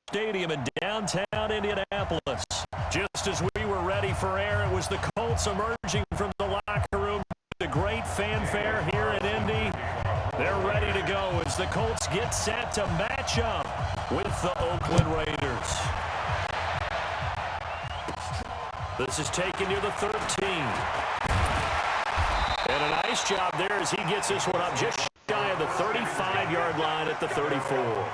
Stadium in downtown Indianapolis. Just as we were ready for air, it was the Colts emerging from the locker room. The great fanfare here in Indy. They're ready to go as the Colts get set to match up with the Oakland Raiders. This is taken near the 13. And a nice job there as he gets this one up just shy of the 35-yard line at the 34.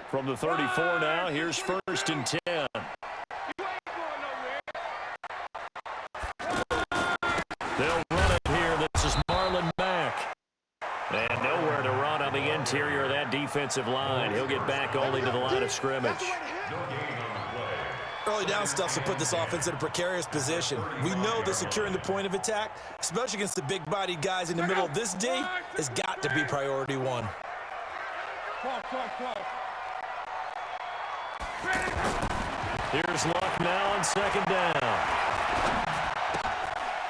From the 34 now, here's 1st and 10. They'll run it here. This is Marlon Mack. And nowhere to run on the interior of that defensive line. He'll get back only to the line of scrimmage. Early down stuff to put this offense in a precarious position. We know that securing the point of attack, especially against the big-bodied guys in the middle of this D, has got to be priority one. Here's Luck now on 2nd down.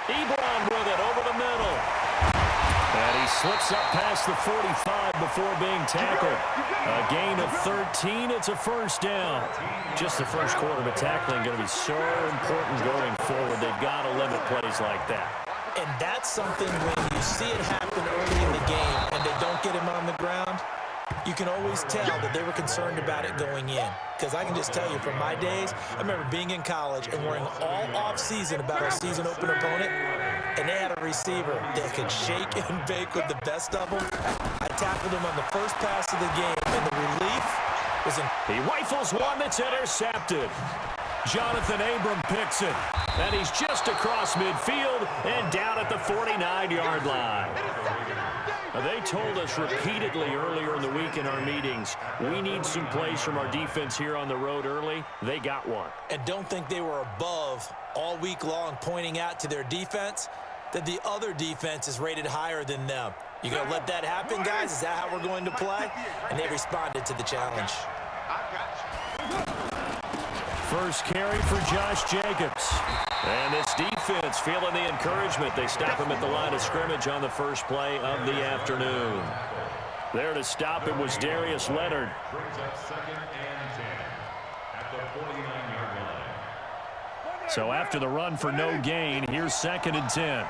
Ebron with it over the middle. And he slips up past the 45 before being tackled. A gain of 13. It's a 1st down. Just the first quarter of tackling going to be so important going forward. They've got to limit plays like that. And that's something when you see it happen early in the game and they don't get him on the ground, you can always tell that they were concerned about it going in. Because I can just tell you from my days, I remember being in college and worrying all off-season about our season opener opponent, and they had a receiver that could shake and bake with the best of them. I tackled him on the first pass of the game, and the relief was in. He rifles one that's intercepted. Jonathan Abram picks it, and he's just across midfield and down at the 49-yard line. They told us repeatedly earlier in the week in our meetings, we need some plays from our defense here on the road early. They got one. And don't think they were above all week long pointing out to their defense that the other defense is rated higher than them. You going to let that happen, guys? Is that how we're going to play? And they responded to the challenge. First carry for Josh Jacobs. And this defense feeling the encouragement. They stop him at the line of scrimmage on the first play of the afternoon. There to stop it was Darius Leonard. So after the run for no gain, here's 2nd and 10.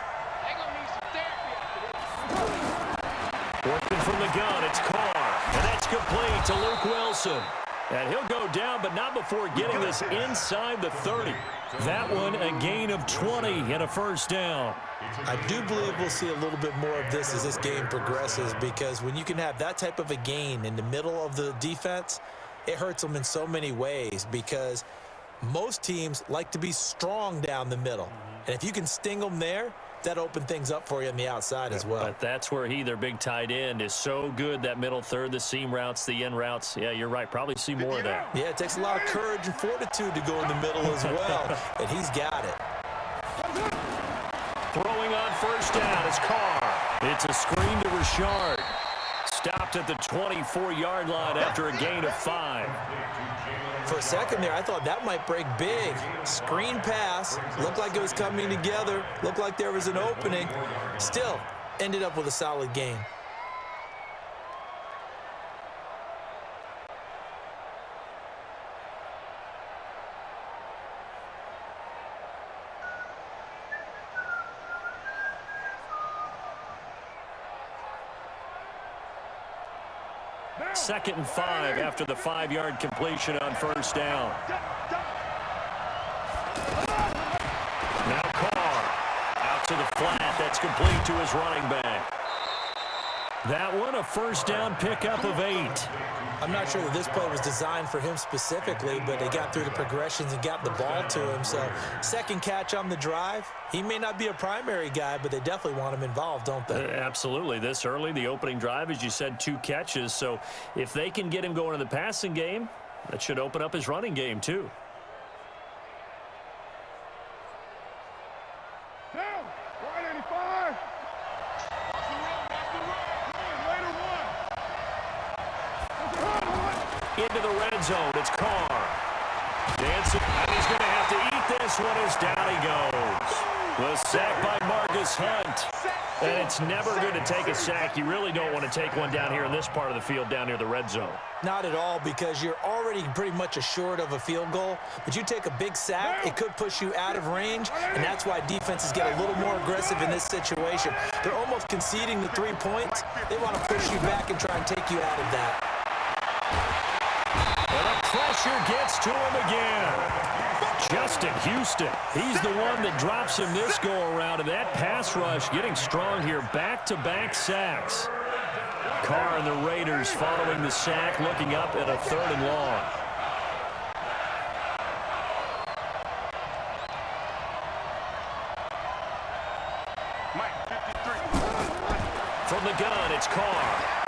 Working from the gun, it's Carr. And that's complete to Luke Wilson. And he'll go down, but not before getting this inside the 30. That one a gain of 20 and a first down. I do believe we'll see a little bit more of this as this game progresses, because when you can have that type of a gain in the middle of the defense, it hurts them in so many ways, because most teams like to be strong down the middle. And if you can sting them there, that open things up for you on the outside as well. But that's where their big tight end, is so good, that middle third, the seam routes, the in routes. Yeah, you're right. Probably see more of that. Yeah, it takes a lot of courage and fortitude to go in the middle as well, and he's got it. Throwing on first down is Carr. It's a screen to Richard. Stopped at the 24-yard line after a gain of 5. For a second there, I thought that might break big. Screen pass. Looked like it was coming together. Looked like there was an opening. Still, ended up with a solid gain. Second and 5 after the 5-yard completion on first down. Now Carr out to the flat. That's complete to his running back. That one a first down pickup of 8. I'm not sure that this play was designed for him specifically, but they got through the progressions and got the ball to him. So second catch on the drive. He may not be a primary guy, but they definitely want him involved, don't they? Absolutely. This early, the opening drive, as you said, 2 catches. So if they can get him going in the passing game, that should open up his running game too. Into the red zone, it's Carr. Dancing, and he's going to have to eat this one as down he goes. The sack by Marcus Hunt. And it's never good to take a sack. You really don't want to take one down here in this part of the field, down near the red zone. Not at all, because you're already pretty much assured of a field goal. But you take a big sack, it could push you out of range, and that's why defenses get a little more aggressive in this situation. They're almost conceding the 3 points. They want to push you back and try and take you out of that. And the pressure gets to him again. Justin Houston, he's the one that drops him this go-around, and that pass rush getting strong here. Back-to-back sacks. Carr and the Raiders following the sack, looking up at a 3rd and long. From the gun, it's Carr.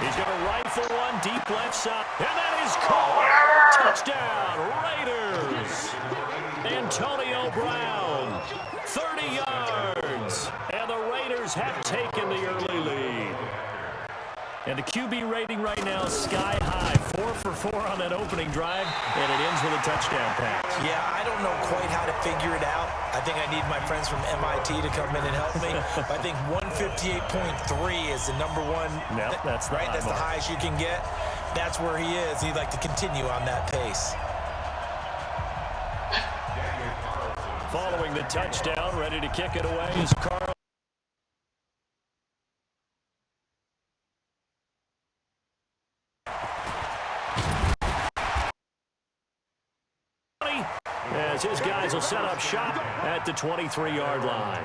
He's going to rifle one deep left side, and that is Carr. Touchdown, Raiders. Antonio Brown, 30 yards, and the Raiders have taken the early lead. And the QB rating right now is sky high, 4 for 4 on that opening drive, and it ends with a touchdown pass. Yeah, I don't know quite how to figure it out. I think I need my friends from MIT to come in and help me. But I think 158.3 is the number one. Yep, that's the right. That's the highest you can get. That's where he is. He'd like to continue on that pace. Following the touchdown, ready to kick it away is Carl. As his guys will set up shop at the 23-yard line.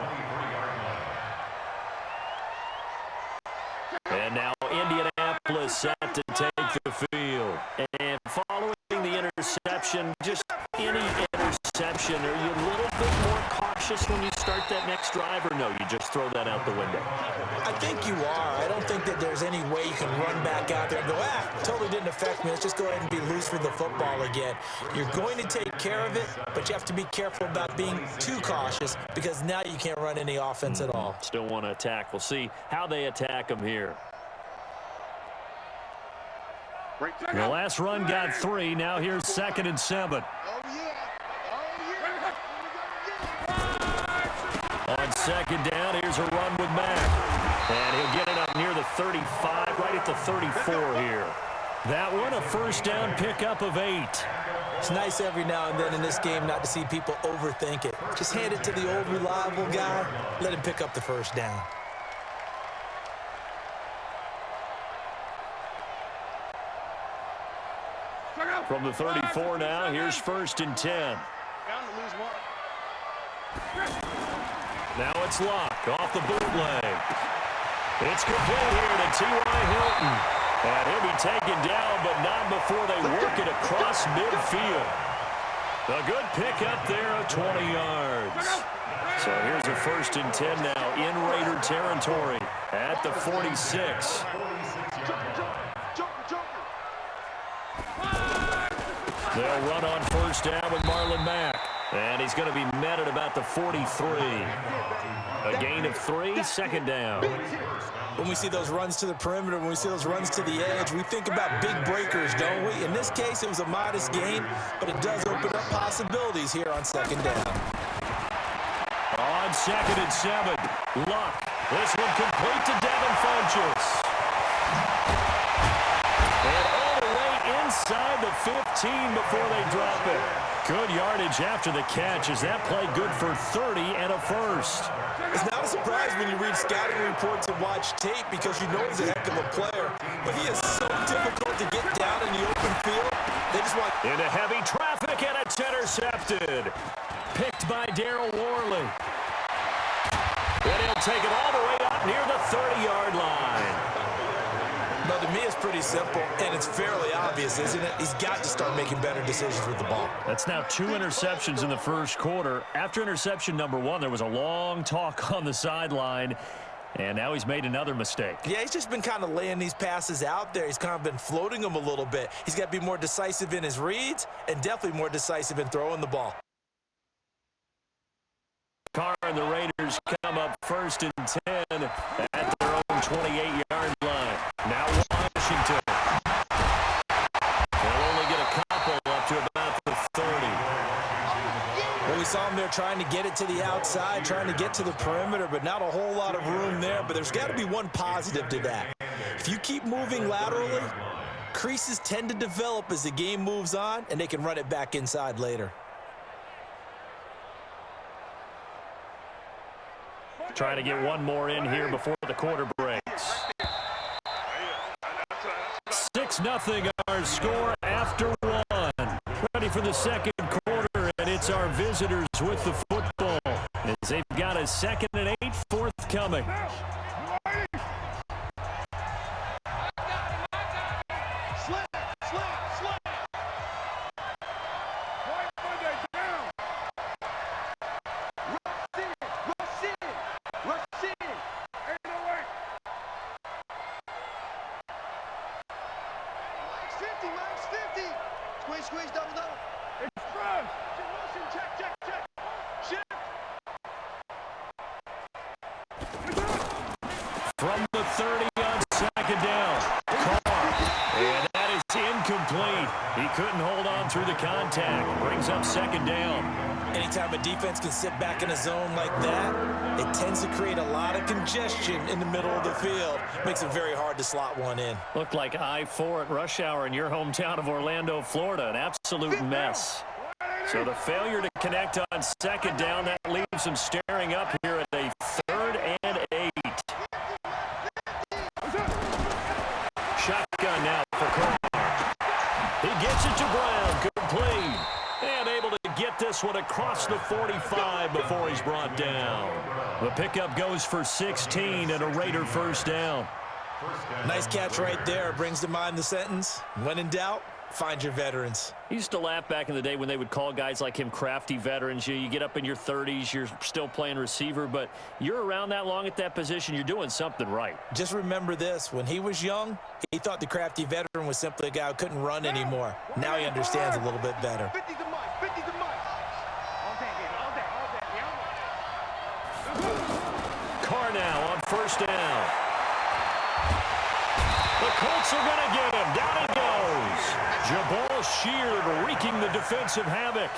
And now Indianapolis set to take the field. And following the interception, just any interception, are you a little bit more cautious when you start that next drive, or no, you just throw that out the window? I think you are. I don't think that there's any way you can run back out there and go, totally didn't affect me. Let's just go ahead and be loose with the football again. You're going to take care of it, but you have to be careful about being too cautious, because now you can't run any offense at all. Still want to attack. We'll see how they attack them here. The last run got 3. Now here's 2nd and 7. On 2nd down, here's a run with Mack. And he'll get it up near the 35, right at the 34 here. That one, a first down pickup of 8. It's nice every now and then in this game not to see people overthink it. Just hand it to the old reliable guy. Let him pick up the first down. From the 34 now, here's 1st and 10. Now it's Luck off the bootleg. It's complete here to T.Y. Hilton. And he'll be taken down, but not before they work it across midfield. A good pick up there of 20 yards. So here's a 1st and 10 now in Raider territory at the 46. They'll run on 1st down with Marlon Mack. And he's going to be met at about the 43. A gain of 3, 2nd down. When we see those runs to the perimeter, when we see those runs to the edge, we think about big breakers, don't we? In this case, it was a modest gain, but it does open up possibilities here on 2nd down. On 2nd and 7, Luck. This one complete to Devin Funchess. And all the way inside the 15 before they drop it. Good yardage after the catch as that play good for 30 and a 1st. It's not a surprise when you read scouting reports and watch tape because you know he's a heck of a player. But he is so difficult to get down in the open field. They just want... Into heavy traffic, and it's intercepted. Picked by Darryl Worley. And he'll take it all the way up near the 30-yard line. But to me, it's pretty simple, and it's fairly obvious, isn't it? He's got to start making better decisions with the ball. That's now 2 interceptions in the 1st quarter. After interception number 1, there was a long talk on the sideline, and now he's made another mistake. Yeah, he's just been kind of laying these passes out there. He's kind of been floating them a little bit. He's got to be more decisive in his reads and definitely more decisive in throwing the ball. Carr and the Raiders come up 1st and 10 at their own 28-yard line. Now Washington. They'll only get a couple up to about the 30. Well, we saw him there trying to get it to the outside, trying to get to the perimeter, but not a whole lot of room there. But there's got to be one positive to that. If you keep moving laterally, creases tend to develop as the game moves on, and they can run it back inside later. Trying to get one more in here before the quarter breaks. 6-0 our score after 1. Ready for the 2nd quarter, and it's our visitors with the football as they've got a 2nd and 8 forthcoming. Squeeze, double. It's Wilson, check. Shift. From the 30 on 2nd down. Carr. And that is incomplete. He couldn't hold on through the contact. Brings up 2nd down. Anytime a defense can sit back in a zone like that, it tends to create a lot of congestion in the middle of the field. Makes it very hard to slot one in. Looked like I-4 at rush hour in your hometown of Orlando, Florida. An absolute mess. So the failure to connect on 2nd down, that leaves him staring up here at a 3rd and 8. Shotgun now for Carr. He gets it to Brown. Complete. And able to get this one across the 45 before he's brought down. The pickup goes for 16 and a Raider 1st down. Nice catch right there. Brings to mind the sentence, when in doubt, find your veterans. I used to laugh back in the day when they would call guys like him crafty veterans. You get up in your 30s, you're still playing receiver, but you're around that long at that position, you're doing something right. Just remember this. When he was young, he thought the crafty veteran was simply a guy who couldn't run anymore. Now he understands a little bit better. Carr now on 1st down. The Colts are going to get him. Down he goes. Jabal Sheard wreaking the defensive havoc.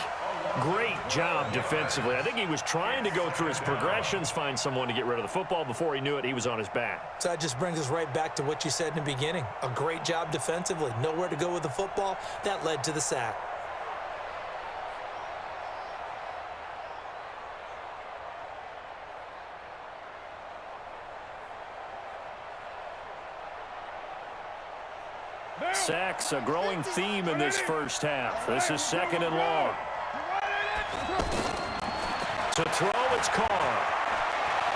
Great job defensively. I think he was trying to go through his progressions, find someone to get rid of the football. Before he knew it, he was on his back. So that just brings us right back to what you said in the beginning. A great job defensively. Nowhere to go with the football. That led to the sack. Sacks, a growing theme in this first half. This is 2nd and long. To throw, it's Carr.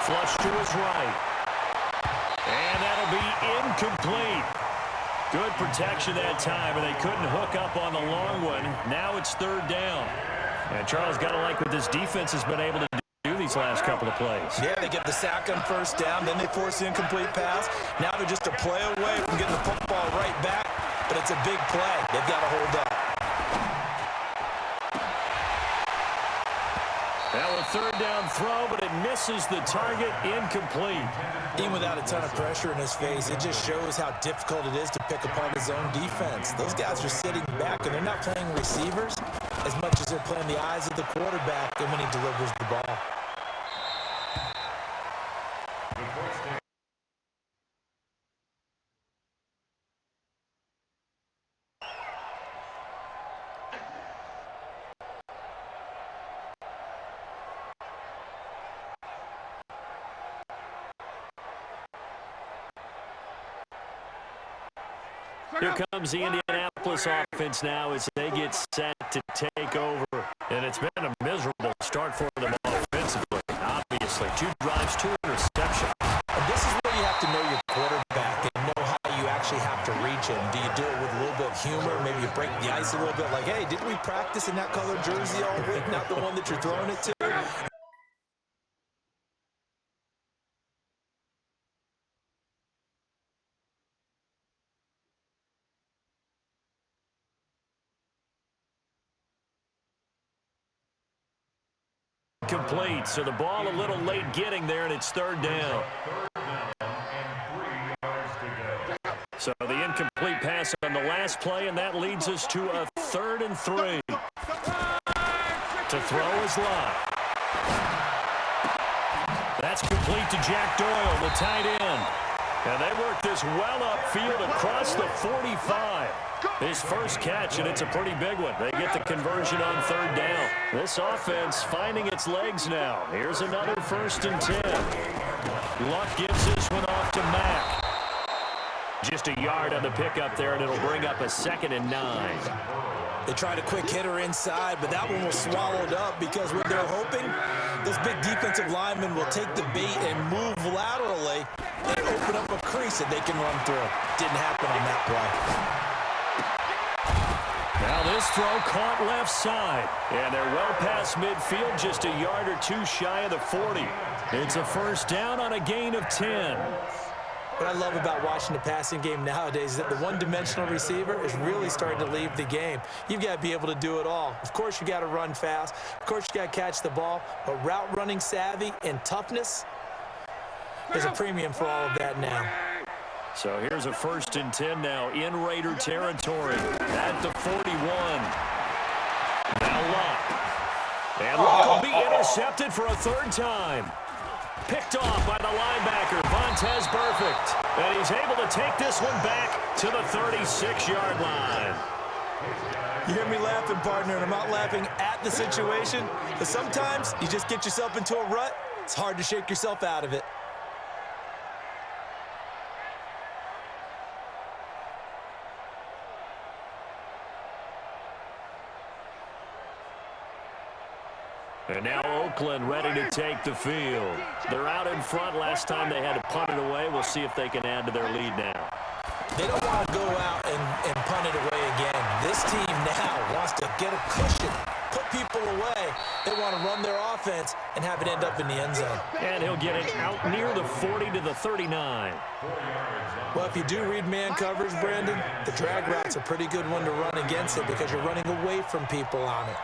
Flush to his right. And that'll be incomplete. Good protection that time, and they couldn't hook up on the long one. Now it's 3rd down. And Charles, got to like what this defense has been able to do these last couple of plays. Yeah, they get the sack on 1st down, then they force the incomplete pass. Now they're just a play away from getting the football right back, but it's a big play. They've got to hold up. Now a 3rd down throw, but it misses the target, incomplete. Even without a ton of pressure in his face, it just shows how difficult it is to pick apart his own defense. Those guys are sitting back, and they're not playing receivers as much as they're playing the eyes of the quarterback and when he delivers the ball. Here comes the Indianapolis offense now as they get set to take over. And it's been a miserable start for them offensively. Obviously, 2 drives, 2 interceptions. And this is where you have to know your quarterback and know how you actually have to reach him. Do you do it with a little bit of humor? Maybe you break the ice a little bit like, hey, didn't we practice in that colored jersey all week? Not the one that you're throwing it to? Complete, so the ball a little late getting there, and it's 3rd down. So the incomplete pass on the last play, and that leads us to a 3rd and 3. To throw is Lott. That's complete to Jack Doyle, the tight end. And they work this well upfield across the 45. His first catch, and it's a pretty big one. They get the conversion on 3rd down. This offense finding its legs now. Here's another 1st and 10. Luck gives this one off to Mack. Just a yard on the pickup there, and it'll bring up a 2nd and 9. They tried a quick hitter inside, but that one was swallowed up because what they're hoping, this big defensive lineman will take the bait and move laterally and open up a crease that they can run through. Didn't happen on that play. Now this throw caught left side, and they're well past midfield, just a yard or 2 shy of the 40. It's a 1st down on a gain of 10. What I love about watching the passing game nowadays is that the one-dimensional receiver is really starting to leave the game. You've got to be able to do it all. Of course, you got to run fast. Of course, you got to catch the ball. But route running savvy and toughness, there's a premium for all of that now. So here's a 1st and 10 now in Raider territory at the 41. Now Luck. And Luck will be intercepted for a 3rd time. Picked off by the linebacker, Vontaze Burfict. And he's able to take this one back to the 36-yard line. You hear me laughing, partner, and I'm not laughing at the situation. But sometimes you just get yourself into a rut. It's hard to shake yourself out of it. And now Oakland ready to take the field. They're out in front. Last time they had to punt it away. We'll see if they can add to their lead now. They don't want to go out and punt it away again. This team now wants to get a cushion, put people away. They want to run their offense and have it end up in the end zone. And he'll get it out near the 40 to the 39. Well, if you do read man coverage, Brandon, the drag route's a pretty good one to run against it because you're running away from people on it.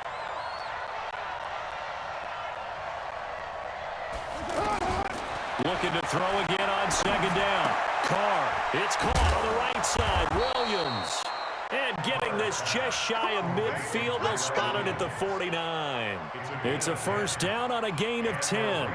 Looking to throw again on 2nd down. Carr, it's caught on the right side. Williams. And getting this just shy of midfield. They'll spot it at the 49. It's a 1st down on a gain of 10.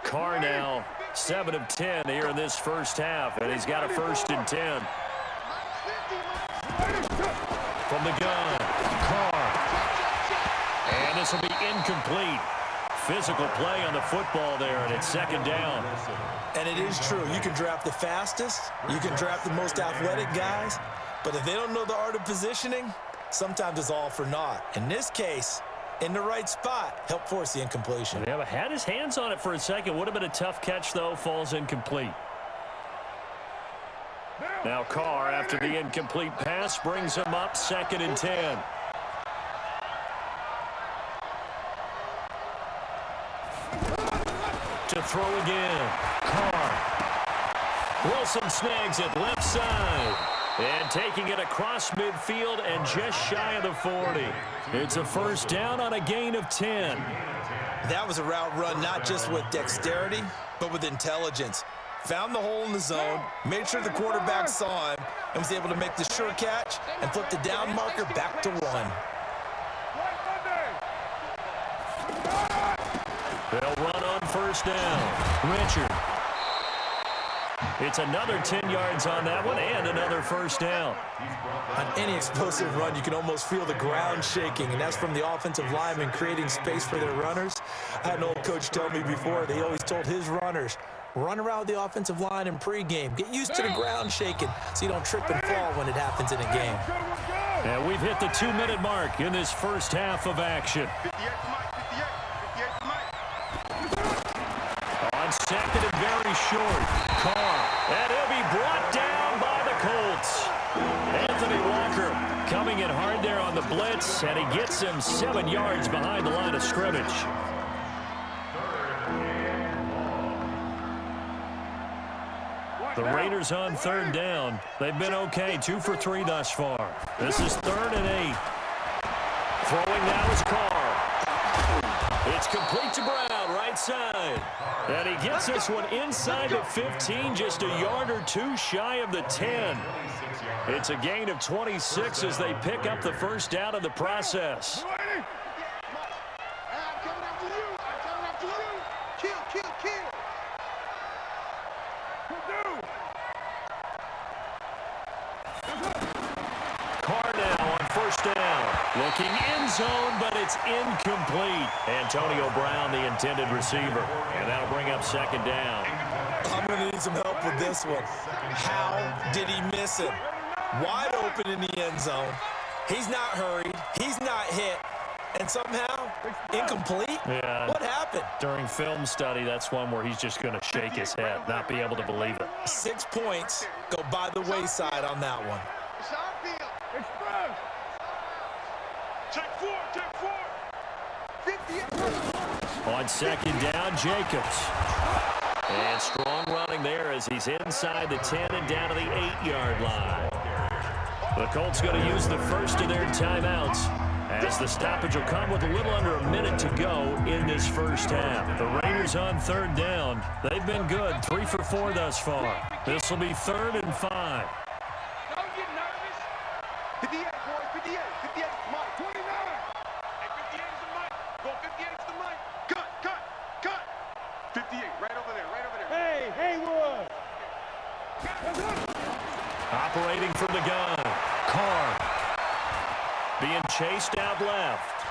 Carr now 7 of 10 here in this first half, and he's got a 1st and 10. From the gun, Carr. And this will be incomplete. Physical play on the football there, and it's second down. And it is true. You can draft the fastest. You can draft the most athletic guys. But if they don't know the art of positioning, sometimes it's all for naught. In this case, in the right spot, help force the incompletion. Yeah, but had his hands on it for a second. Would have been a tough catch, though. Falls incomplete. Now Carr, after the incomplete pass, brings him up 2nd and 10. To throw again. Carr. Wilson snags it left side. And taking it across midfield and just shy of the 40. It's a first down on a gain of 10. That was a route run not just with dexterity, but with intelligence. Found the hole in the zone, made sure the quarterback saw him, and was able to make the sure catch and flip the down marker back to 1. They'll run on first down. Richard. It's another 10 yards on that one and another first down. On any explosive run, you can almost feel the ground shaking, and that's from the offensive linemen creating space for their runners. I had an old coach tell me before, they always told his runners, run around the offensive line in pregame. Get used to the ground shaking so you don't trip and fall when it happens in a game. And we've hit the 2-minute mark in this first half of action. On second and very short, Carr. And he'll be brought down by the Colts. Anthony Walker coming in hard there on the blitz, and he gets him 7 yards behind the line of scrimmage. The Raiders on third down. They've been okay, 2 for 3 thus far. This is 3rd and 8. Throwing now is Carr. It's complete to Brown, right side. And he gets this one inside the 15, just a yard or 2 shy of the 10. It's a gain of 26 as they pick up the first down in the process. Carr now on first down. Looking end zone, but it's incomplete. Antonio Brown, the intended receiver. And that'll bring up second down. I'm going to need some help with this one. How did he miss it? Wide open in the end zone. He's not hurried. He's not hit. And somehow, incomplete? Yeah. What happened? During film study, that's one where he's just going to shake his head, not be able to believe it. 6 points go by the wayside on that one. On second down, Jacobs. And strong running there as he's inside the 10 and down to the 8-yard line. The Colts going to use the first of their timeouts as the stoppage will come with a little under a minute to go in this first half. The Raiders on third down. They've been good, 3 for 4 thus far. This will be 3rd and 5. Don't get nervous. 58, boys, 58, 58, Mike. 29. Hey, 58 is the mic. Go 58 is the mic. Cut. 58, right over there, right over there. Hey, Haywood. Operating from the gun. Carr. Being chased out left.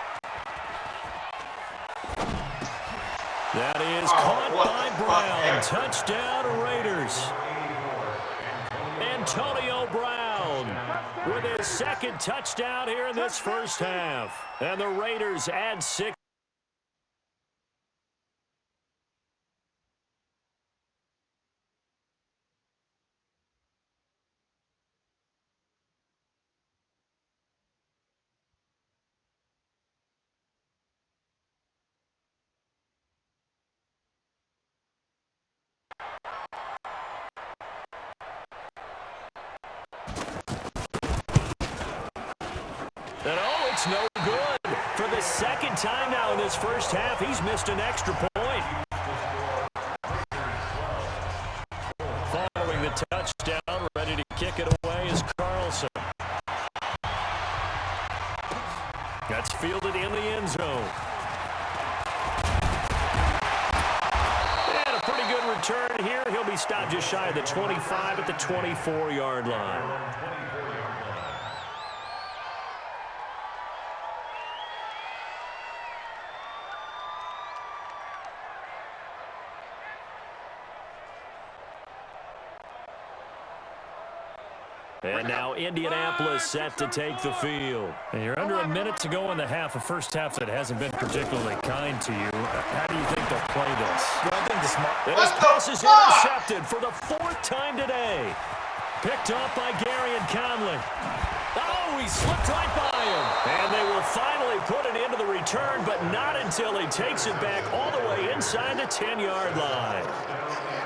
That is caught by Brown. Touchdown, Raiders. Antonio Brown with his second touchdown here in this first half. And the Raiders add 6. And oh, it's no good. For the second time now in this first half, he's missed an extra point. Following the touchdown, ready to kick it away is Carlson. That's fielded in the end zone. And a pretty good return here. He'll be stopped just shy of the 25 at the 24-yard line. And now Indianapolis set to take the field. And you're under a minute to go in the half, a first half that hasn't been particularly kind to you. How do you think they'll play this? Well, I think the smart... And his pass is intercepted for the 4th time today. Picked up by Gary and Conley. Oh, he slipped right by him. And they will finally put an end to the return, but not until he takes it back all the way inside the 10-yard line.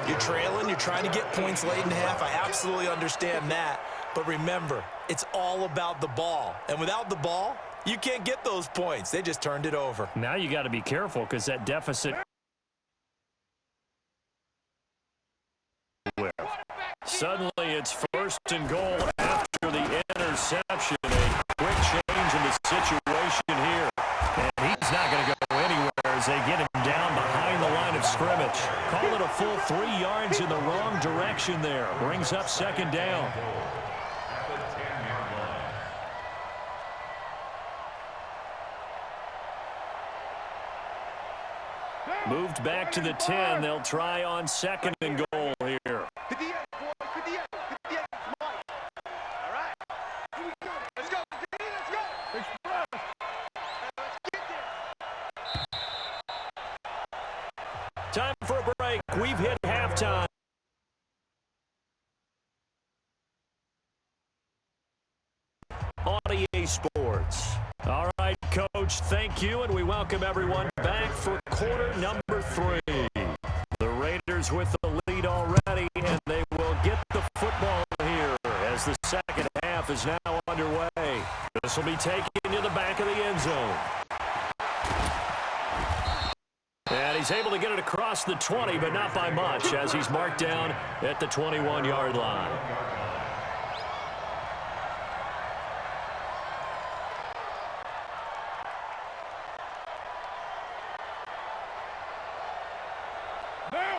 You're trailing. You're trying to get points late in the half. I absolutely understand that. But remember, it's all about the ball. And without the ball, you can't get those points. They just turned it over. Now you got to be careful because that deficit... Suddenly it's 1st and goal after the interception. A quick change in the situation here. And he's not going to go anywhere as they get him down behind the line of scrimmage. Call it a full 3 yards in the wrong direction there. Brings up 2nd down. Moved back to the 10. They'll try on 2nd and goal here. 58, boys, 58, 58, Mike. All right. Here we go. Let's go, D, let's go. Express. Let's get there. Time for a break. We've hit halftime. On EA Sports. All right, Coach, thank you, and we welcome everyone back for quarter number 3. The Raiders with the lead already, and they will get the football here as the 2nd half is now underway. This will be taken to the back of the end zone. And he's able to get it across the 20, but not by much, as he's marked down at the 21-yard line.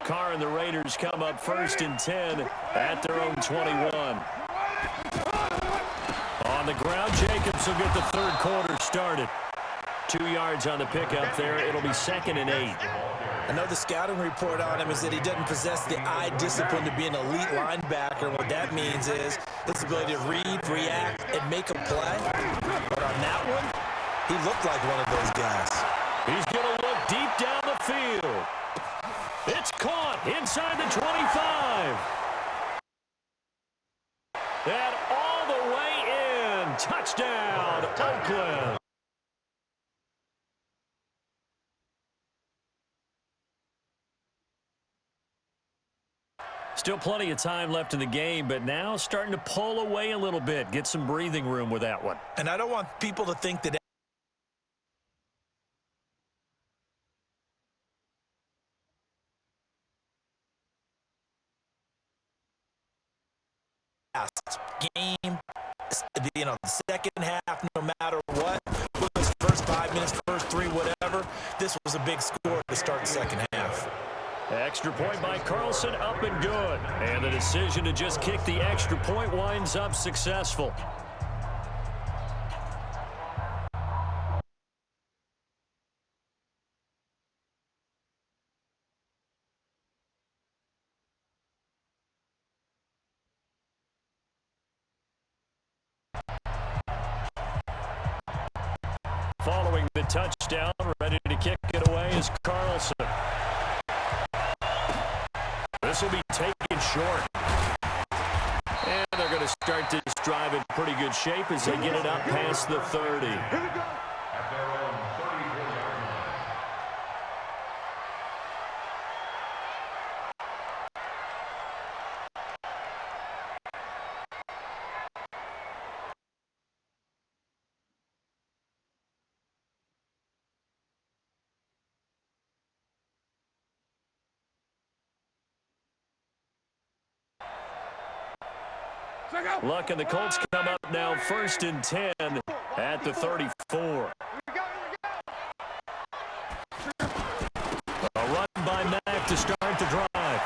Carr and the Raiders come up 1st and 10 at their own 21. On the ground, Jacobs will get the 3rd quarter started. 2 yards on the pickup there. It'll be 2nd and 8. I know the scouting report on him is that he doesn't possess the eye discipline to be an elite linebacker. What that means is his ability to read, react, and make a play. But on that one, he looked like one of those guys. He's going to look deep down the field. It's caught inside the 25. And all the way in. Touchdown, Oakland. Still plenty of time left in the game, but now starting to pull away a little bit. Get some breathing room with that one. And I don't want people to think that game, the 2nd half, no matter what, those first 5 minutes, first 3, whatever, this was a big score to start the 2nd half. Extra point by Carlson, up and good. And the decision to just kick the extra point winds up successful. Following the touchdown, ready to kick it away is Carlson. This will be taken short. And they're going to start this drive in pretty good shape as they get it up past the 30. Luck and the Colts come up now 1st and 10 at the 34. A run by Mack to start the drive.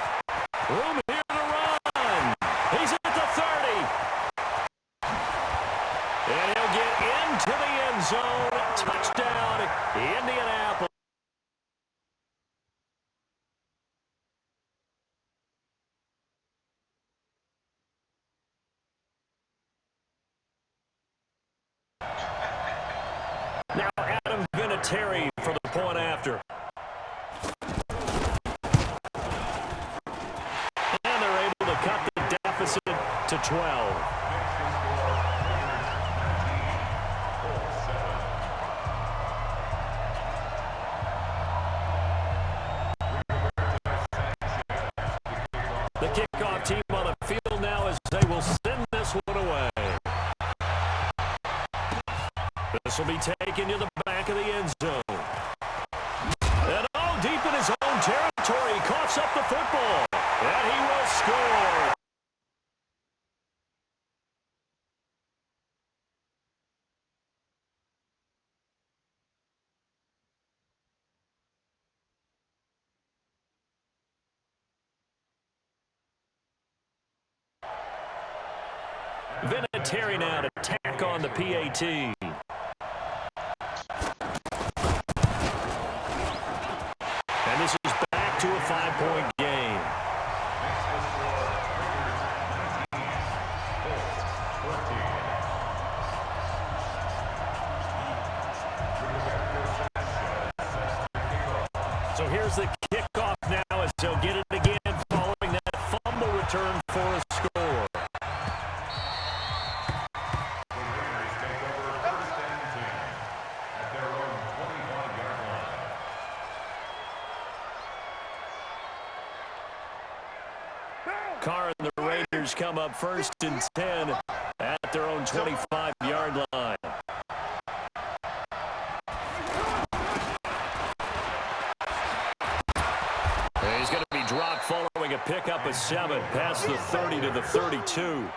Room here to run. He's at the 30. And he'll get into the end zone. Touchdown, Indianapolis. Vinatieri for the point after. And they're able to cut the deficit to 12. The kickoff team on the field now as they will send this one away. This will be taken to the back of the end zone. And deep in his own territory, he coughs up the football. And he will score. Vinatieri now to tack on the PAT. And this is back to a 5-point game. So here's the kickoff now as they'll get it again following that fumble return for a score. Carr and the Raiders come up first and 10 at their own 25-yard line. He's going to be dropped following a pickup of 7 past the 30 to the 32.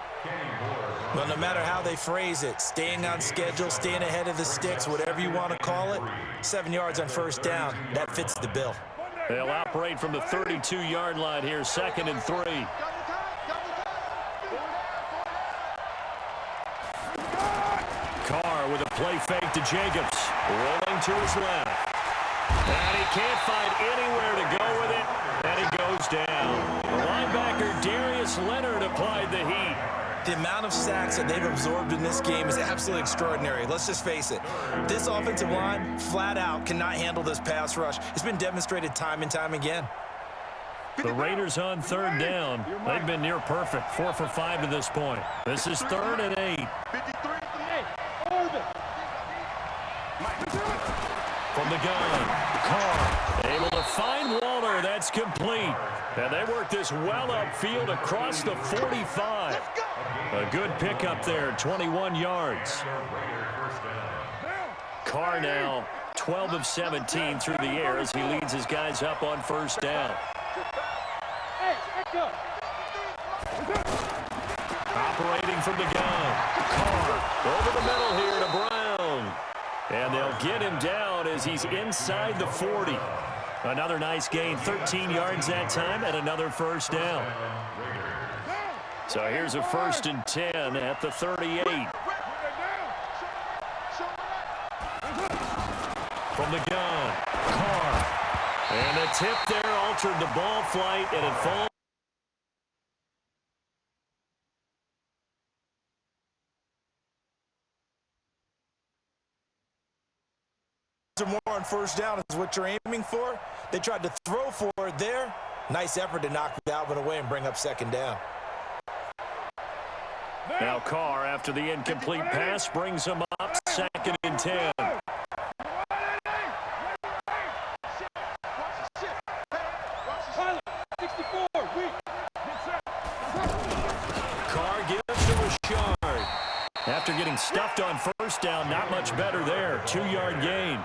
Well, no matter how they phrase it, staying on schedule, staying ahead of the sticks, whatever you want to call it, 7 yards on first down, that fits the bill. They'll operate from the 32-yard line here, 2nd and 3. Carr with a play fake to Jacobs, rolling to his left. And he can't find anywhere to go with it, and he goes down. The linebacker Darius Leonard applied the heat. The amount of sacks that they've absorbed in this game is absolutely extraordinary. Let's just face it. This offensive line, flat out, cannot handle this pass rush. It's been demonstrated time and time again. The Raiders on 3rd down. They've been near perfect, 4 for 5 to this point. This is 3rd and 8. From the gun, Carr able to find Waller. That's complete. And they work this well upfield across the 45. A good pickup there, 21 yards. Carr now 12 of 17 through the air as he leads his guys up on 1st down. Operating from the gun, Carr over the middle here to Brown. And they'll get him down as he's inside the 40. Another nice gain, 13 yards that time, and another 1st down. So here's a 1st and 10 at the 38. From the gun, Carr. And the tip there altered the ball flight, and it falls. More on 1st down is what you're aiming for. They tried to throw for it there. Nice effort to knock Dalvin away and bring up 2nd down. Now Carr, after the incomplete pass, brings him up 2nd and 10. Carr gives to Richard. After getting stuffed on 1st down, not much better there. 2-yard gain.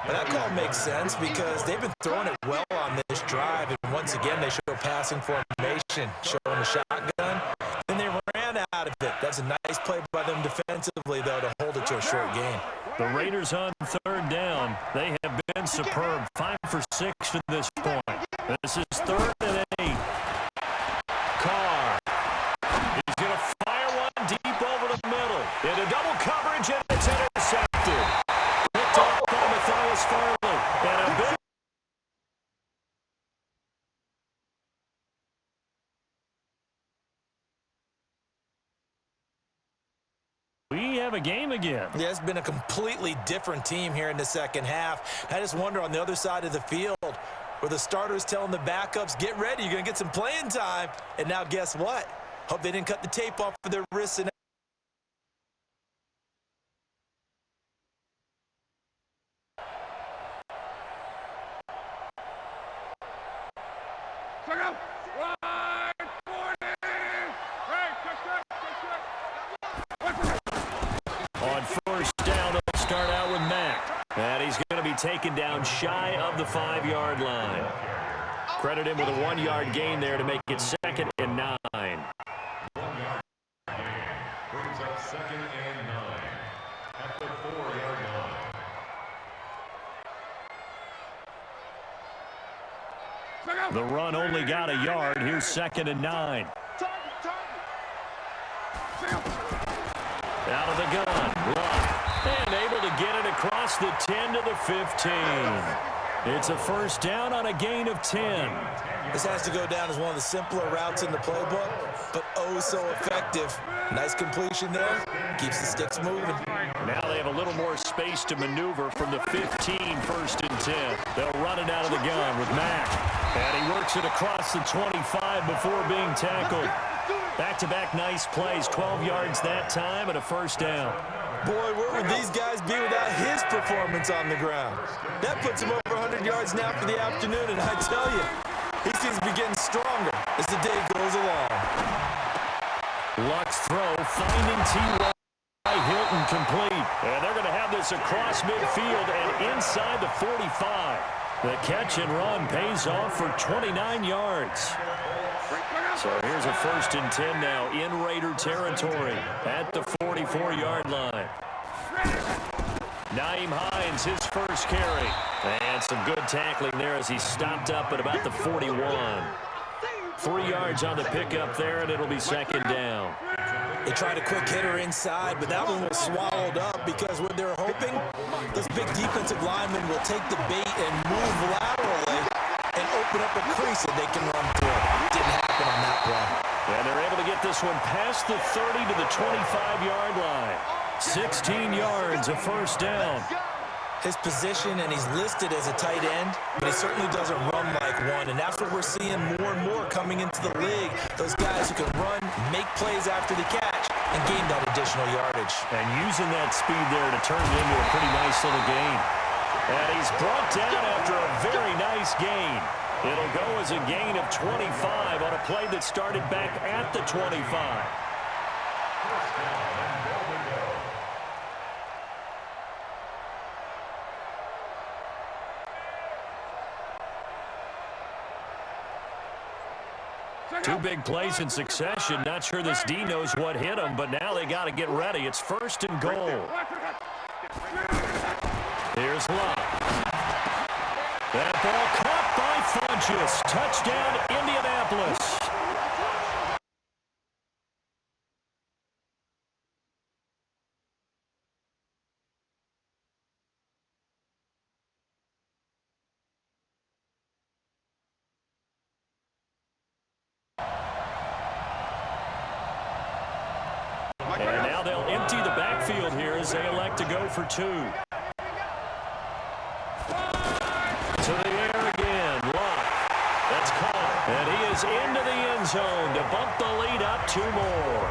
Well, that call makes sense because they've been throwing it well on this drive, and once again they show passing formation, showing the shotgun, and they ran out of it. That's a nice play by them defensively, though, to hold it to a short gain. The Raiders on 3rd down. They have been superb, 5 for 6 to this point. This is 3rd and 8. Carr is going to fire one deep over the middle. Into double coverage, and it's intercepted. Picked off by Matthias Farley. And a big we have a game again. Yeah, it's been a completely different team here in the second half. I just wonder on the other side of the field where the starters telling the backups, get ready, you're going to get some playing time. And now guess what? Hope they didn't cut the tape off of their wrists and On first down, they'll start out with Mack. And he's going to be taken down shy of the 5-yard line. Credit him with a 1-yard gain there to make it 2nd and 9. 1 yard. Brings up 2nd and 9 at the 4-yard line. The run only got a yard. Here's 2nd and 9. Out of the gun. Luck. And able to get it across the 10 to the 15. It's a first down on a gain of 10. this has to go down as one of the simpler routes in the playbook, but oh so effective. Nice completion there. Keeps the sticks moving. Now they have a little more space to maneuver from the 15, 1st and 10. They'll run it out of the gun with Mack. And he works it across the 25 before being tackled. Back-to-back nice plays, 12 yards that time and a first down. Boy, where would these guys be without his performance on the ground? That puts him over 100 yards now for the afternoon, and I tell you, he seems to be getting stronger as the day goes along. Luck's throw, finding T.Y. Hilton complete. And they're going to have this across midfield and inside the 45. The catch and run pays off for 29 yards. So here's a 1st and 10 now in Raider territory at the 44-yard line. Nyheim Hines, his first carry. And some good tackling there as he stopped up at about the 41. 3 yards on the pickup there, and it'll be 2nd down. They tried a quick hitter inside, but that one was swallowed up because what they're hoping, those big defensive linemen will take the bait and move laterally and open up a crease that they can run through. Didn't happen on that play. And they're able to get this one past the 30 to the 25-yard line. 16 yards, a first down. His position, and he's listed as a tight end, but he certainly doesn't run like one, and that's what we're seeing more and more coming into the league. Those guys who can run, make plays after the catch, and gain that additional yardage. And using that speed there to turn it into a pretty nice little gain. And he's brought down after a very nice gain. It'll go as a gain of 25 on a play that started back at the 25. Two big plays in succession. Not sure this D knows what hit him, but now they got to get ready. It's 1st and goal. Here's Luck. That ball caught by Funchess. Touchdown, Indianapolis. And now they'll empty the backfield here as they elect to go for 2. To the air again, Luck. That's caught. And he is into the end zone to bump the lead up 2 more.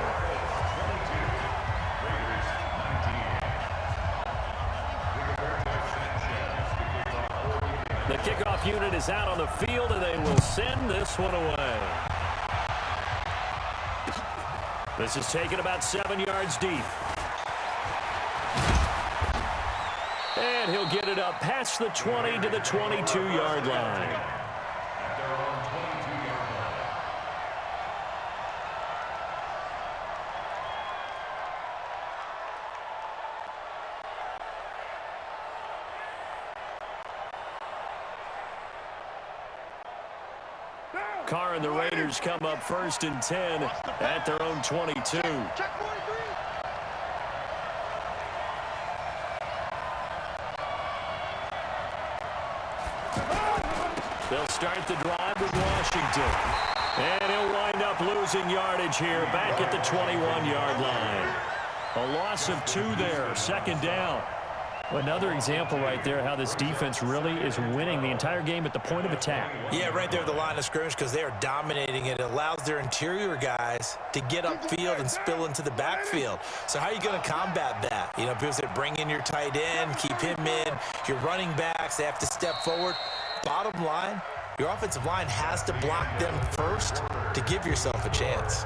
The kickoff unit is out on the field, and they will send this one away. This is taken about 7 yards deep. And he'll get it up past the 20 to the 22-yard line. Carr and the Raiders come up 1st and 10 at their own 22. They'll start the drive with Washington. And he'll wind up losing yardage here back at the 21-yard line. A loss of 2 there, second down. Another example right there how this defense really is winning the entire game at the point of attack. Yeah, right there at the line of scrimmage because they are dominating it. It allows their interior guys to get upfield and spill into the backfield. So how are you going to combat that? You know, people say bring in your tight end, keep him in. Your running backs, they have to step forward. Bottom line, your offensive line has to block them first to give yourself a chance.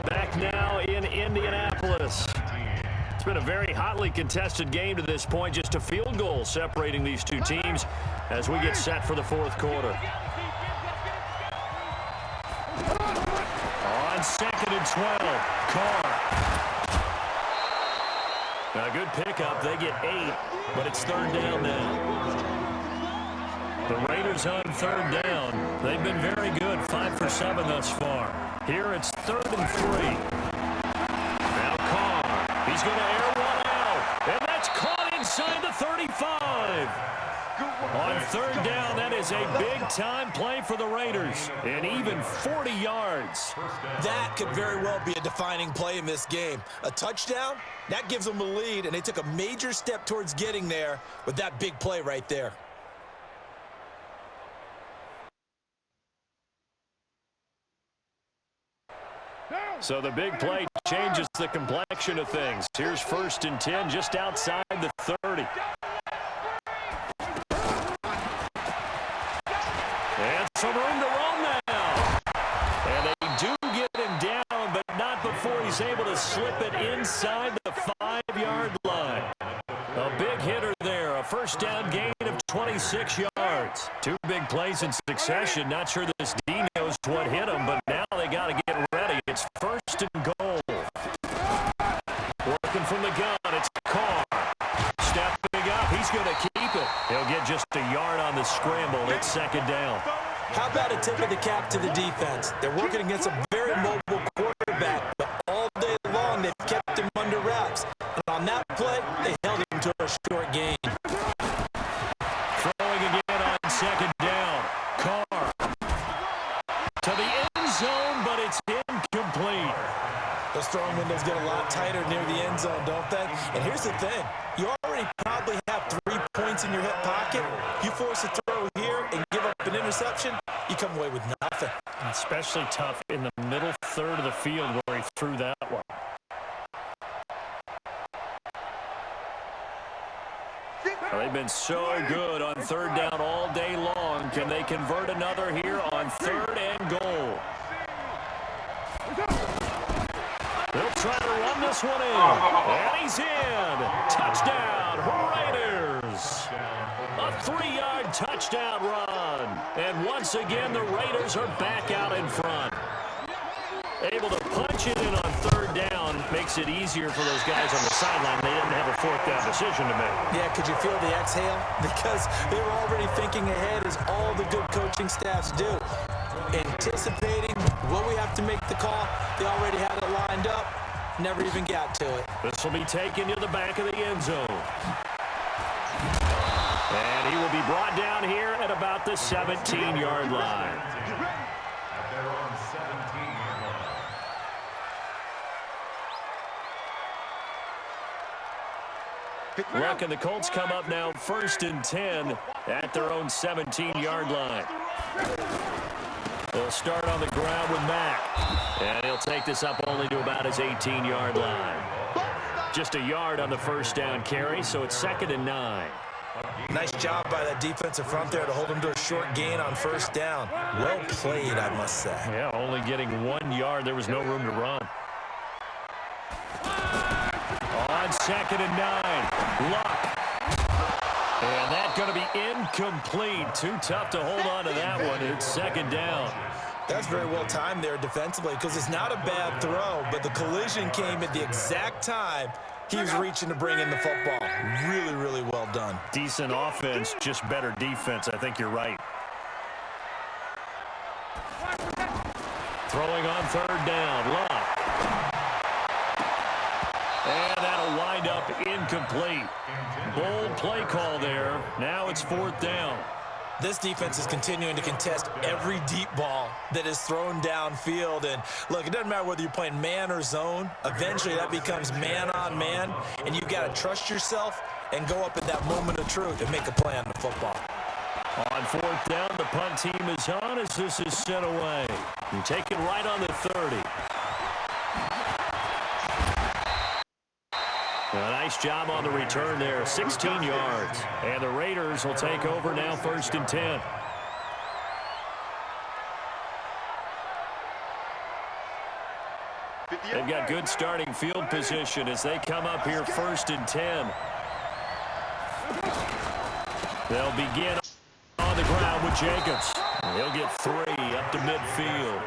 Back now in Indianapolis. It's been a very hotly contested game to this point. Just a field goal separating these two teams as we get set for the fourth quarter. On 2nd and 12, Carr. Now, a good pickup. They get 8, but it's third down now. The Raiders on third down. They've been very good, 5 for 7 thus far. Here it's 3rd and 3. Now Carr. He's going to air one out, and that's caught inside the 35. On third down, that is a big-time play for the Raiders, and even 40 yards. That could very well be a defining play in this game. A touchdown, that gives them a lead, and they took a major step towards getting there with that big play right there. So the big play changes the complexion of things. Here's 1st and 10 just outside the 30. And some room to roam now. And they do get him down, but not before he's able to slip it inside the 5-yard line. A big hitter there, a first down gain of 26 yards. 2 big plays in succession. Not sure this D knows what hit him, but now they got to get ready. It's 1st and goal. Working from the gun, it's Carr. Stepping up, he's going to keep it. He'll get just a yard on the scramble. It's 2nd down. How about a tip of the cap to the defense? They're working against a very mobile quarterback, but all day long they've kept him under wraps. And on that play, they held him to a short gain. Throwing again on 2nd down. Carr to the end zone, but it's incomplete. Those throwing windows get a lot tighter near the end zone, don't they? And here's the thing. You already probably have 3 points in your hip pocket. You force a throw here and give up an interception, you come away with nothing. Especially tough in the middle third of the field where he threw that one. Well, they've been so good on third down all day long. Can they convert another here on 3rd and goal? They'll try to run this one in. And he's in. Touchdown, Raiders. A 3-yard touchdown run. And once again, the Raiders are back out in front. Able to punch it in on 3rd down makes it easier for those guys on the sideline. They didn't have a 4th down decision to make. Yeah, could you feel the exhale? Because they were already thinking ahead as all the good coaching staffs do. Anticipating what we have to make the call. They already had it lined up. Never even got to it. This will be taken to the back of the end zone. And he will be brought down here at about the 17-yard line. They're on 17-yard line. Look, and the Colts come up now 1st and 10 at their own 17-yard line. They'll start on the ground with Mack. And he'll take this up only to about his 18-yard line. Just a yard on the first down carry, so it's 2nd and 9. Nice job by that defensive front there to hold him to a short gain on first down. Well played, I must say. Yeah, only getting 1 yard. There was no room to run. On 2nd and 9, Luck. And that's going to be incomplete. Too tough to hold on to that one. It's 2nd down. That's very well timed there defensively because it's not a bad throw, but the collision came at the exact time he was reaching to bring in the football. Really, really well done. Decent offense, just better defense. I think you're right. Throwing on 3rd down, Luck. And that'll wind up incomplete. Bold play call there. Now it's 4th down. This defense is continuing to contest every deep ball that is thrown downfield. And look, it doesn't matter whether you're playing man or zone. Eventually, that becomes man on man, and you've got to trust yourself and go up at that moment of truth and make a play on the football. On fourth down, the punt team is on as this is sent away. You take it right on the 30. A nice job on the return there, 16 yards. And the Raiders will take over now, 1st and 10. They've got good starting field position as they come up here 1st and 10. They'll begin on the ground with Jacobs. He'll get 3 up to midfield.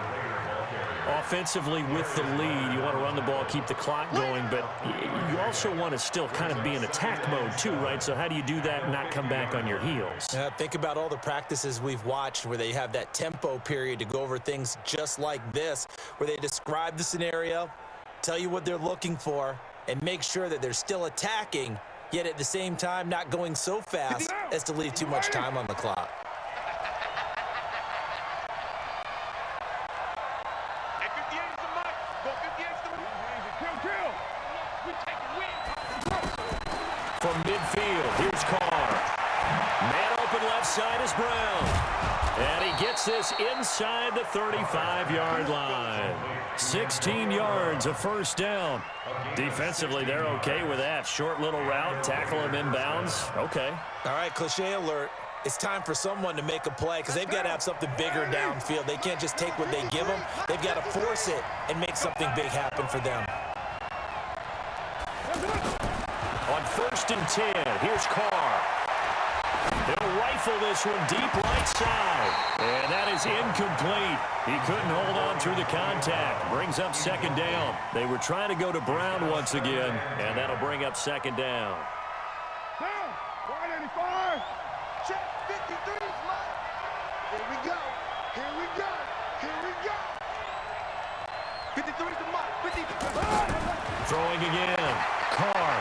Offensively with the lead, you want to run the ball, keep the clock going, but you also want to still kind of be in attack mode too, right? So how do you do that and not come back on your heels? Think about all the practices we've watched where they have that tempo period to go over things just like this, where they describe the scenario, tell you what they're looking for, and make sure that they're still attacking, yet at the same time not going so fast as to leave too much time on the clock. From midfield, here's Carr. Man open left side is Brown. And he gets this inside the 35-yard line. 16 yards, a 1st down. Defensively, they're okay with that. Short little route, tackle him inbounds. Okay. All right, cliche alert. It's time for someone to make a play because they've got to have something bigger downfield. They can't just take what they give them. They've got to force it and make something big happen for them. On 1st and 10, here's Carr. He'll rifle this one deep right side. And that is incomplete. He couldn't hold on through the contact. Brings up 2nd down. They were trying to go to Brown once again, and that'll bring up 2nd down. Down, 185. Check 53 is mine. Here we go. Here we go. Here we go. 53 is the mark. 50. Throwing again. Carr.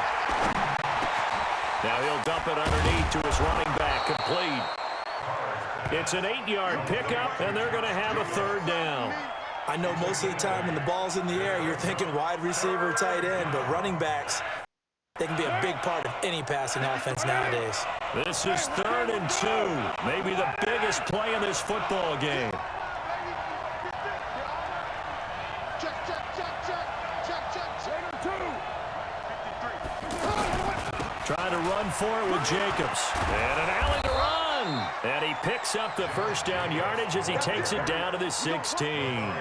Now he'll dump it underneath to his running back. Complete. It's an 8-yard pickup, and they're going to have a 3rd down. I know most of the time when the ball's in the air, you're thinking wide receiver, tight end, but running backs, they can be a big part of any passing offense nowadays. This is 3rd and 2. Maybe the biggest play in this football game. Trying to run for it with Jacobs. And an alley to run. And he picks up the 1st down yardage as he takes it down to the 16.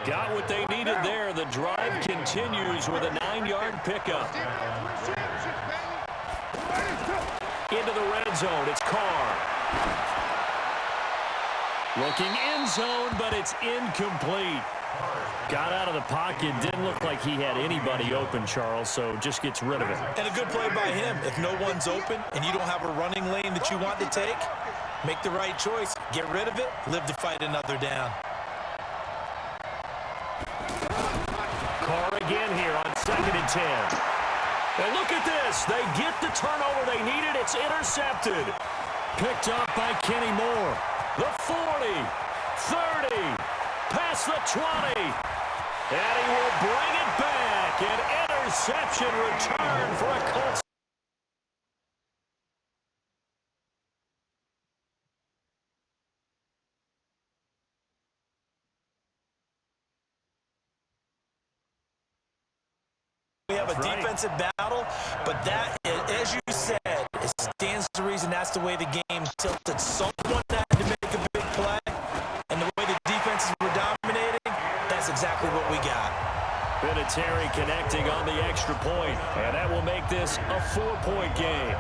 Got what they needed there. The drive continues with a 9-yard pickup. Into the red zone. It's Carr. Looking end zone, but it's incomplete. Got out of the pocket. Didn't look like he had anybody open, Charles, so just gets rid of it. And a good play by him. If no one's open and you don't have a running lane that you want to take, make the right choice. Get rid of it. Live to fight another down. Carr again here on 2nd and 10. And look at this. They get the turnover they needed. It's intercepted. Picked up by Kenny Moore. The 40, 30, past the 20. And he will bring it back. An interception return for a Colts. We have a defensive battle, but that, as you said, it stands to reason that's the way the game tilted. Someone had to make a big play, and the way the defenses were dominating, that's exactly what we got. Vinatieri connecting on the extra point, and that will make this a 4-point game.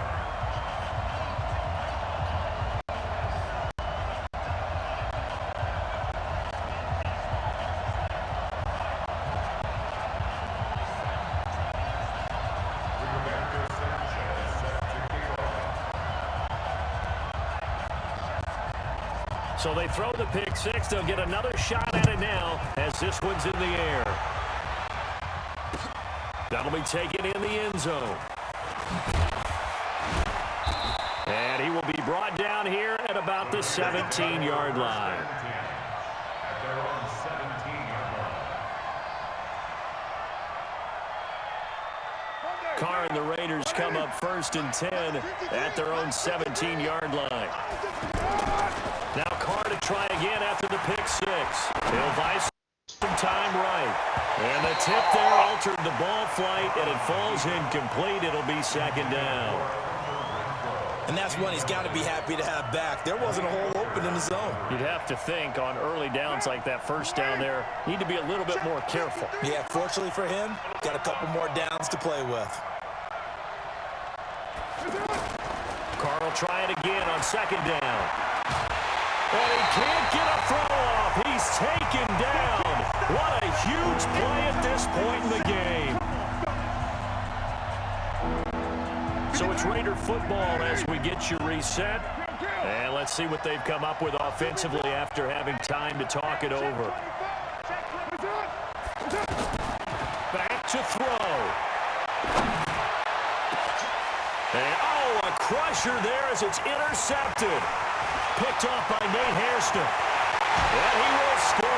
So they throw the pick six. They'll get another shot at it now as this one's in the air. That'll be taken in the end zone. And he will be brought down here at about the 17-yard line. At their own 17-yard line. Carr and the Raiders come up 1st and 10 at their own 17-yard line. Now Carr to try again after the pick six. He'll buy some time right. And the tip there altered the ball flight, and it falls incomplete. It'll be 2nd down. And that's one he's got to be happy to have back. There wasn't a hole open in the zone. You'd have to think on early downs like that first down there, need to be a little bit more careful. Yeah, fortunately for him, got a couple more downs to play with. Carr will try it again on 2nd down. And he can't get a throw off. He's taken down. What a huge play at this point in the game. So it's Raider football as we get you reset. And let's see what they've come up with offensively after having time to talk it over. Back to throw. And, oh, a crusher there as it's intercepted. Picked off by Nate Hairston. And he will score.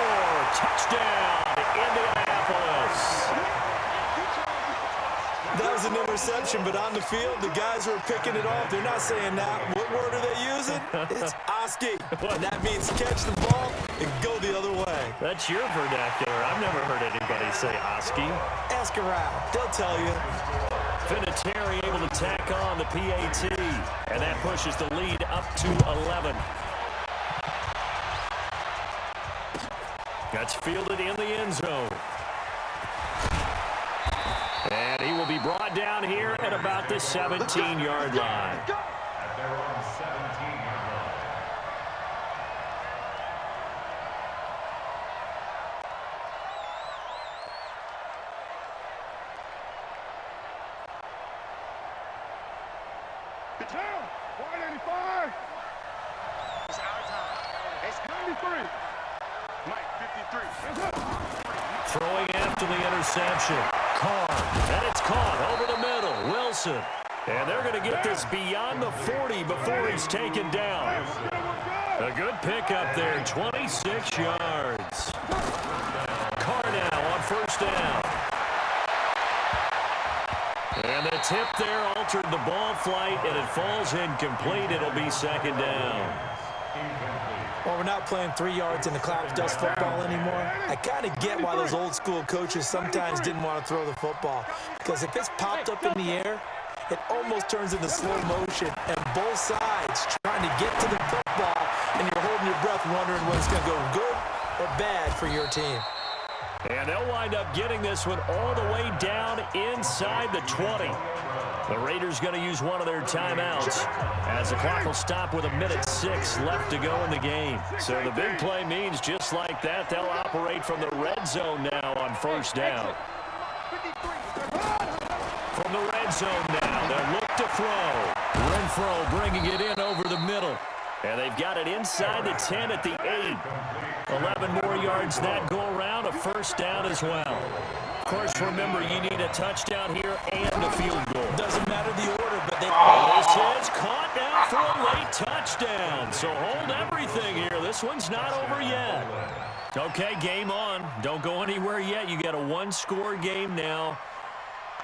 Touchdown, Indianapolis. That was an interception, but on the field, the guys who are picking it off, they're not saying that. What word are they using? It's Oski. And that means catch the ball and go the other way. That's your vernacular. I've never heard anybody say Oski. Ask around. They'll tell you. Vinatieri able to tack on the PAT, and that pushes the lead up to 11. That's fielded in the end zone. And he will be brought down here at about the 17-yard line. At their own 17-yard line. It's down. 185. It's our time. It's 93. Mike, 53. Throwing after the interception. Carr, and it's caught over the middle. Wilson. And they're going to get this beyond the 40 before he's taken down. A good pickup there, 26 yards. Carr now on 1st down. And the tip there altered the ball flight, and it falls incomplete. It'll be 2nd down. Well, we're not playing 3 yards in the cloud of dust football anymore. I kind of get why those old school coaches sometimes didn't want to throw the football. Because if it's popped up in the air, it almost turns into slow motion. And both sides trying to get to the football, and you're holding your breath wondering whether it's going to go good or bad for your team. And they'll wind up getting this one all the way down inside the 20. The Raiders going to use one of their timeouts as the clock will stop with 1:06 left to go in the game. So the big play means just like that, they'll operate from the red zone now on 1st down. From the red zone now, they'll look to throw. Renfro bringing it in over the middle. And they've got it inside the 10 at the 8. 11 more yards that go around, a 1st down as well. Of course, remember, you need a touchdown here and a field goal. Doesn't matter the order, but they... This is caught now for a late touchdown. So hold everything here. This one's not over yet. Okay, game on. Don't go anywhere yet. You got a 1-score game now.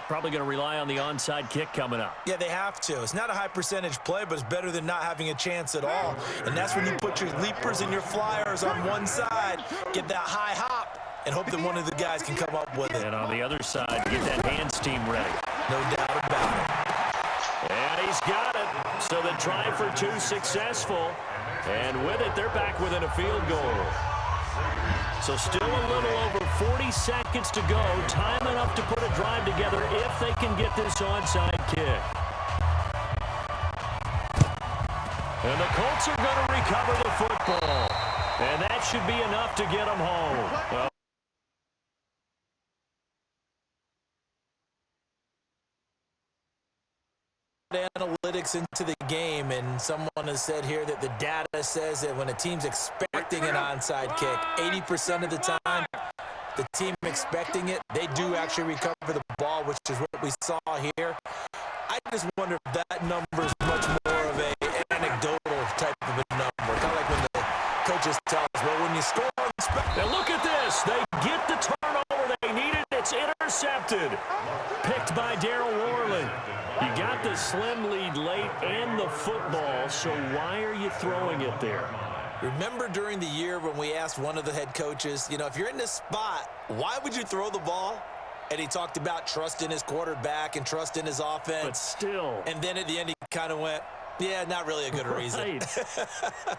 Probably going to rely on the onside kick coming up. Yeah, they have to. It's not a high percentage play, but it's better than not having a chance at all. And that's when you put your leapers and your flyers on one side, get that high hop, and hope that one of the guys can come up with it. And on the other side, get that hands team ready. No doubt about it. And he's got it. So the try for 2 successful. And with it, they're back within a field goal. So still a little over 40 seconds to go. Time enough to put a drive together if they can get this onside kick. And the Colts are going to recover the football. And that should be enough to get them home. Analytics into the game, and someone has said here that the data says that when a team's expecting an onside kick, 80% of the time, the team expecting it, they do actually recover the ball, which is what we saw here. I just wonder if that number is much more of an anecdotal type of a number. just tells, well, when you score on and look at this. They get the turnover they needed. It's intercepted. Picked by Darryl Worley. You got the slim lead late and the football, so why are you throwing it there? Remember during the year when we asked one of the head coaches, you know, if you're in this spot, why would you throw the ball? And he talked about trust in his quarterback and trust in his offense. But still. And then at the end, he kind of went, yeah, not really a good reason. Right.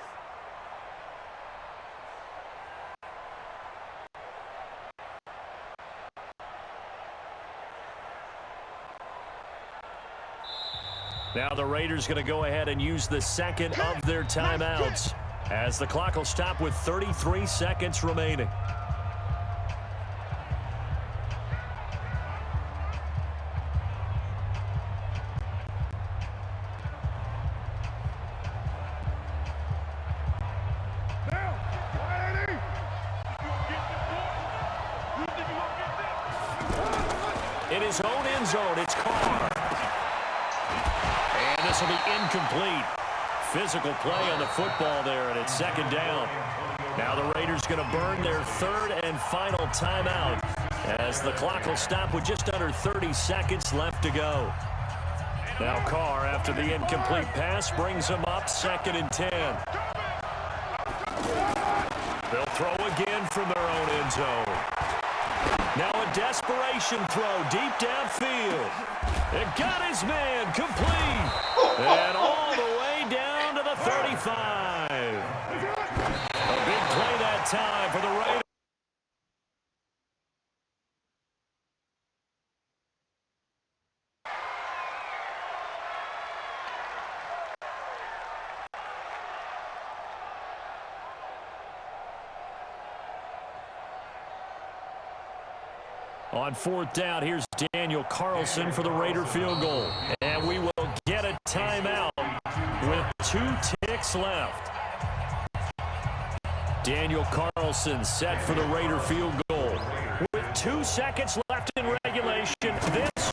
Now the Raiders going to go ahead and use the second of their timeouts as the clock will stop with 33 seconds remaining. In his own end zone, it's Carr. And this will be incomplete. Physical play on the football there, and it's second down. Now the Raiders going to burn their third and final timeout as the clock will stop with just under 30 seconds left to go. Now Carr, after the incomplete pass, brings him up 2nd and 10. They'll throw again from their own end zone. Now a desperation throw deep downfield. It got his man complete. And all the way down to the 35. A big play that time for the Raiders. On 4th down, here's Daniel Carlson for the Raider field goal. And we will get a timeout with 2 ticks left. Daniel Carlson set for the Raider field goal. With 2 seconds left in regulation, this